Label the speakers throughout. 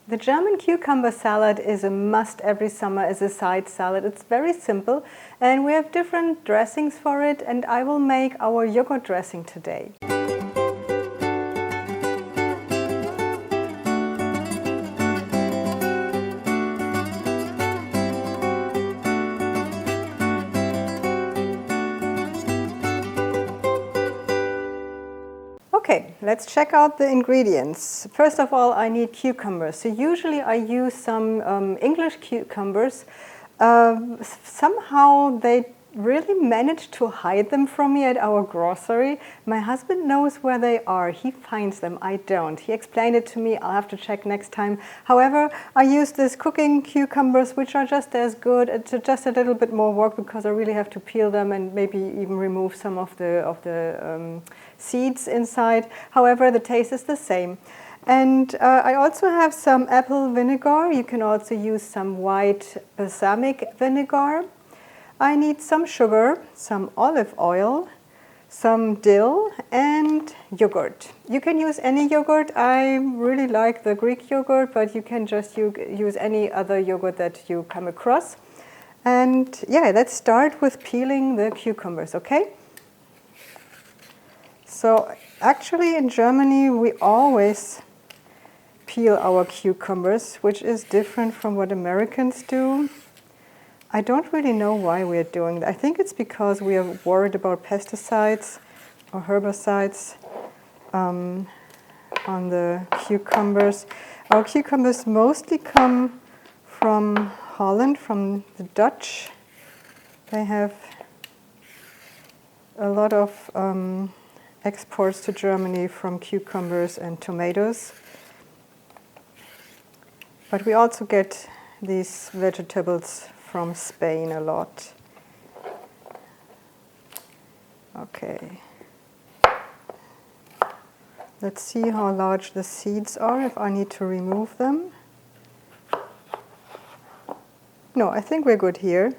Speaker 1: The German cucumber salad is a must every summer as a side salad. It's very simple and we have different dressings for it, and I will make our yogurt dressing today. Okay, let's check out the ingredients. First of all, I need cucumbers. So usually I use some English cucumbers. Somehow they really managed to hide them from me at our grocery. My husband knows where they are. He finds them. I don't. He explained it to me. I'll have to check next time. However, I use these cooking cucumbers, which are just as good. It's just a little bit more work because I really have to peel them and maybe even remove some of the seeds inside. However, the taste is the same. And I also have some apple vinegar. You can also use some white balsamic vinegar. I need some sugar, some olive oil, some dill, and yogurt. You can use any yogurt. I really like the Greek yogurt, but you can just use any other yogurt that you come across. And yeah, let's start with peeling the cucumbers, okay? So actually in Germany we always peel our cucumbers, which is different from what Americans do. I don't really know why we're doing that. I think it's because we are worried about pesticides or herbicides on the cucumbers. Our cucumbers mostly come from Holland, from the Dutch. They have a lot of exports to Germany from cucumbers and tomatoes. But we also get these vegetables from Spain a lot. Okay. Let's see how large the seeds are, if I need to remove them. No, I think we're good here.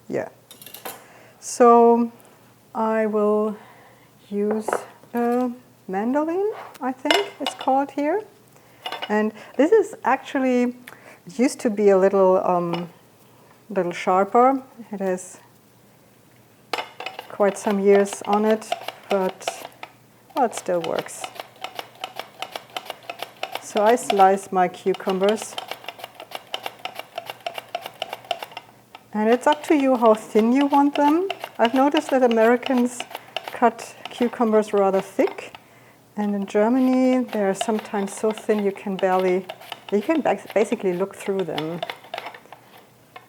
Speaker 1: Yeah. So I will use a mandolin, I think it's called here. And this is actually, it used to be a little sharper. It has quite some years on it, but well, it still works. So I slice my cucumbers. And it's up to you how thin you want them. I've noticed that Americans cut cucumbers rather thick. And in Germany, they're sometimes so thin you can basically look through them.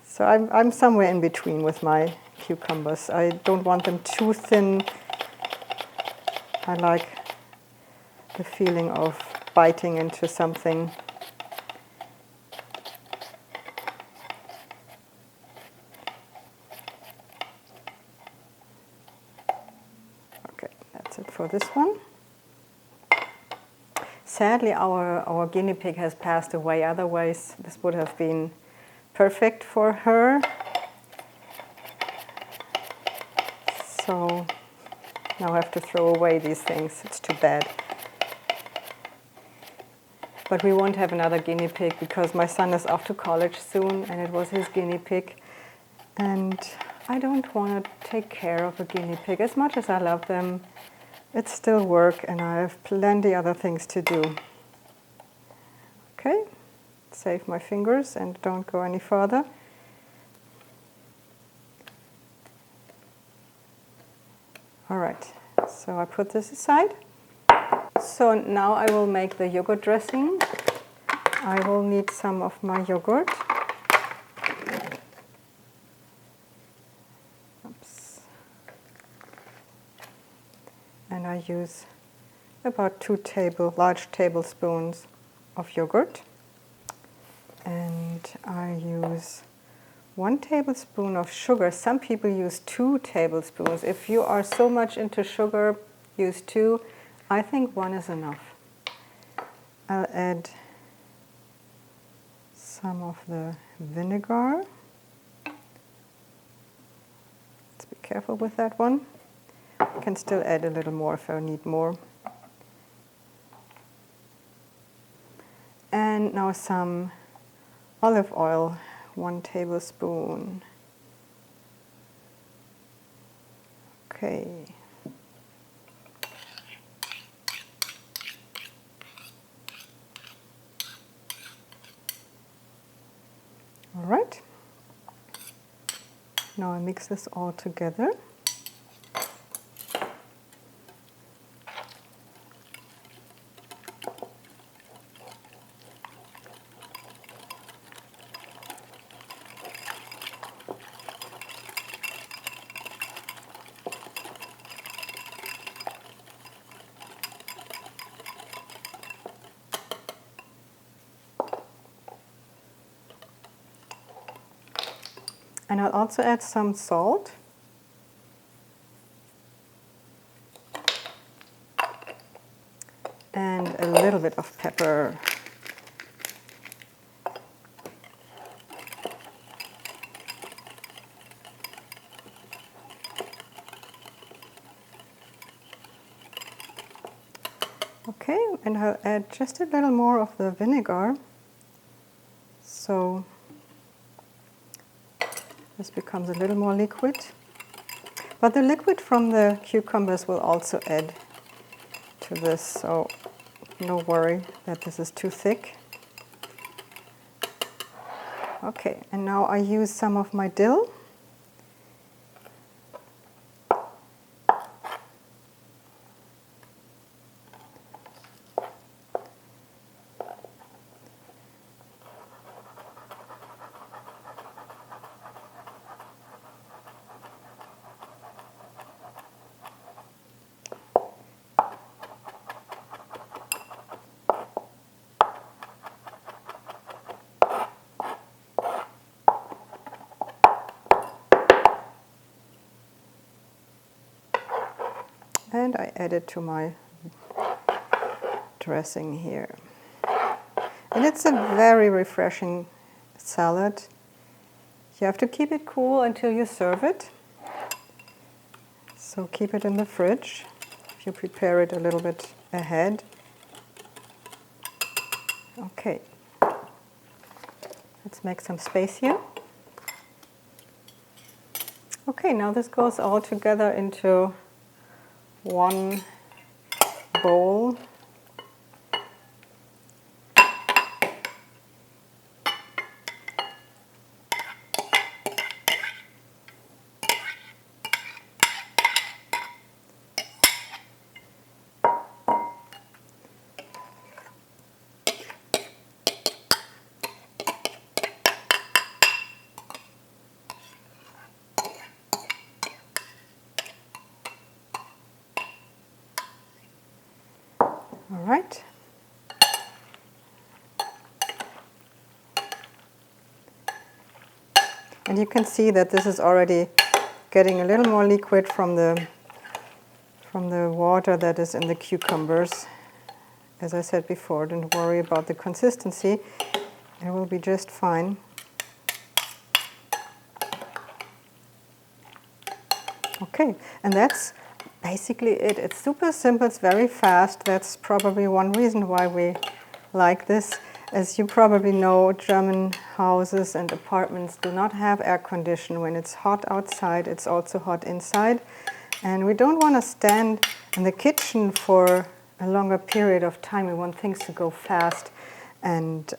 Speaker 1: So I'm somewhere in between with my cucumbers. I don't want them too thin. I like the feeling of biting into something. Okay, that's it for this one. Sadly, our guinea pig has passed away. Otherwise, this would have been perfect for her. So now I have to throw away these things. It's too bad. But we won't have another guinea pig because my son is off to college soon and it was his guinea pig. And I don't want to take care of a guinea pig. As much as I love them, it's still work and I have plenty other things to do. Okay, save my fingers and don't go any further. All right, so I put this aside. So now I will make the yogurt dressing. I will need some of my yogurt. Oops. And I use about 2 large tablespoons of yogurt. And I use 1 tablespoon of sugar. Some people use 2 tablespoons. If you are so much into sugar, use 2. I think 1 is enough. I'll add some of the vinegar. Let's be careful with that one. I can still add a little more if I need more. And now some olive oil, 1 tablespoon. Okay. All right. Now I mix this all together. And I'll also add some salt. And a little bit of pepper. Okay, and I'll add just a little more of the vinegar. So this becomes a little more liquid. But the liquid from the cucumbers will also add to this, so no worry that this is too thick. Okay, and now I use some of my dill. And I add it to my dressing here. And it's a very refreshing salad. You have to keep it cool until you serve it. So keep it in the fridge if you prepare it a little bit ahead. Okay, let's make some space here. Okay, now this goes all together into one bowl. All right. And you can see that this is already getting a little more liquid from the water that is in the cucumbers. As I said before, don't worry about the consistency. It will be just fine. Okay, and that's basically it. It's super simple, it's very fast. That's probably one reason why we like this. As you probably know, German houses and apartments do not have air conditioning. When it's hot outside, it's also hot inside. And we don't want to stand in the kitchen for a longer period of time. We want things to go fast. And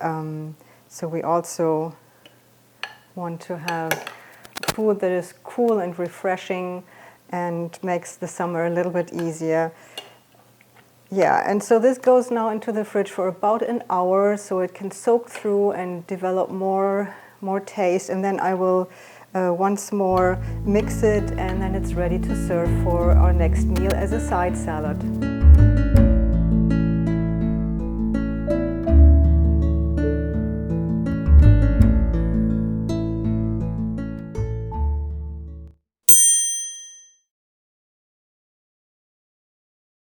Speaker 1: so we also want to have food that is cool and refreshing and makes the summer a little bit easier. Yeah, and so this goes now into the fridge for about an hour so it can soak through and develop more taste. And then I will once more mix it, and then it's ready to serve for our next meal as a side salad.